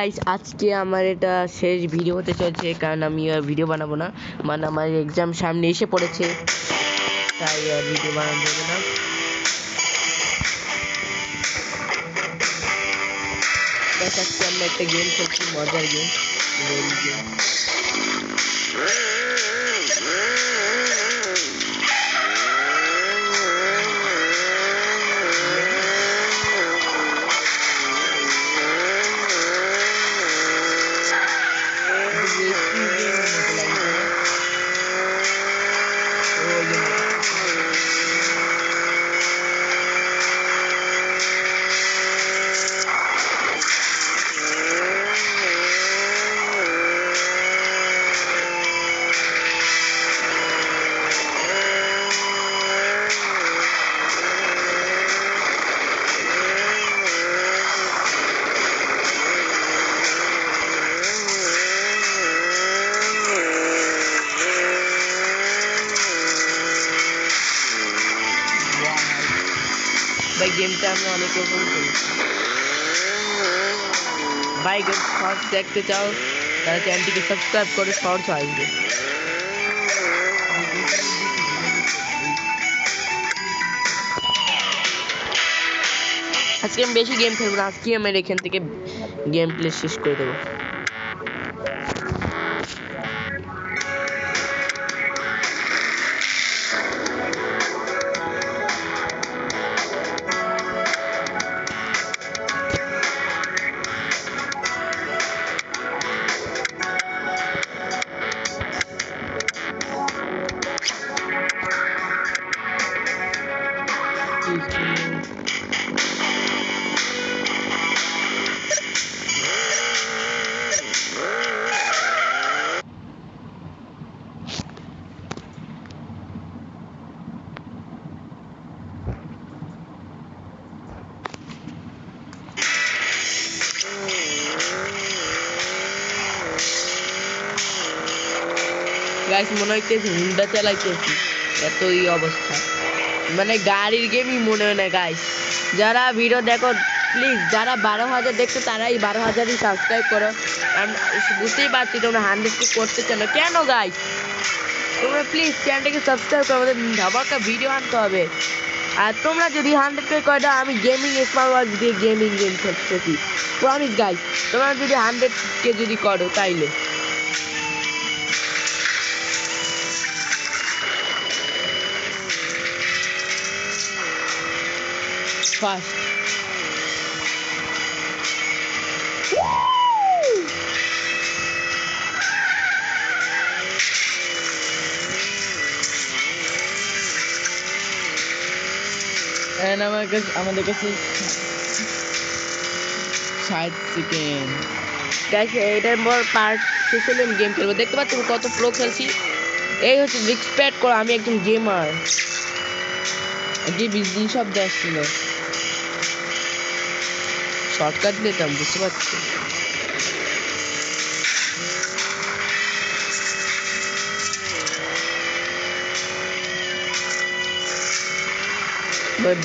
Guys আজকে আমার এটা শেষ ভিডিও হতে চলছে, কারণ আমি আর ভিডিও বানাবো না, মানে আমার এক্সাম সামনে এসে পড়েছে, তাই আর ভিডিও বানানো যাবে না। গাইস আজকে আমরা একটা গেম খেলছি, মজার গেম, রোল গেম। ভাই গেমটা আমি অনেক রকম খেলছি ভাই। গেম শর্টস দেখতে চাও তারা চ্যানেলটিকে সাবস্ক্রাইব করে শর্টস আসবে। আজকে আমি বেশি গেম খেলবো না, আজকে আমার এখান থেকে গেম প্লে শেষ করে দেবো। গাইস মনে হইতেছে হুন্ডা চালাইতেছি, এতই অবস্থা, মানে গাড়ির গেমই মনে হয় না। গাইস যারা ভিডিও দেখো প্লিজ, যারা 12,000 দেখছো তারাই 12,000ই সাবস্ক্রাইব করো। আমি বুঝতেই পারছি তোমরা 100 করতে চাও না কেন। গাইস তোমরা প্লিজ চ্যানেলটাকে সাবস্ক্রাইব করো, আমাদের ধামাকা ভিডিও আনতে হবে। আর তোমরা যদি 100 করে দাও, আমি গেমিং স্মার্ট ওয়াচ দিয়ে গেম খেলতেছি, প্রমিস গাইস। তোমরা যদি 100 যদি করো তাইলে ফার্স্ট আমাদের কাছে 60 সেকেন্ড। গাইস এটার পর পার্ট শেষে আমি গেম খেলবো। দেখতে পাচ্ছ কত প্রো খেলছি। এই হচ্ছে রেসপেক্ট করো, আমি একজন গেমার। যে বিজলি শব্দ আসছিল, শর্টকাট নিতাম, বুঝতে পারছি।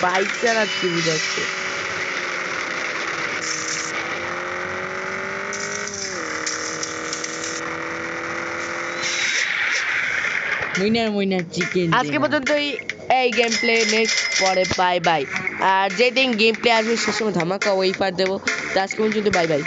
বাইক চালাচ্ছি বুঝাচ্ছে। আজকে পর্যন্তই এই গেম প্লে, নেক্সট পরে বাই বাই। আর যেদিন গেম প্লে আসবে সে সময় ধামাকা ওয়েফার দেবো। তো আজকে পর্যন্ত বাই বাই।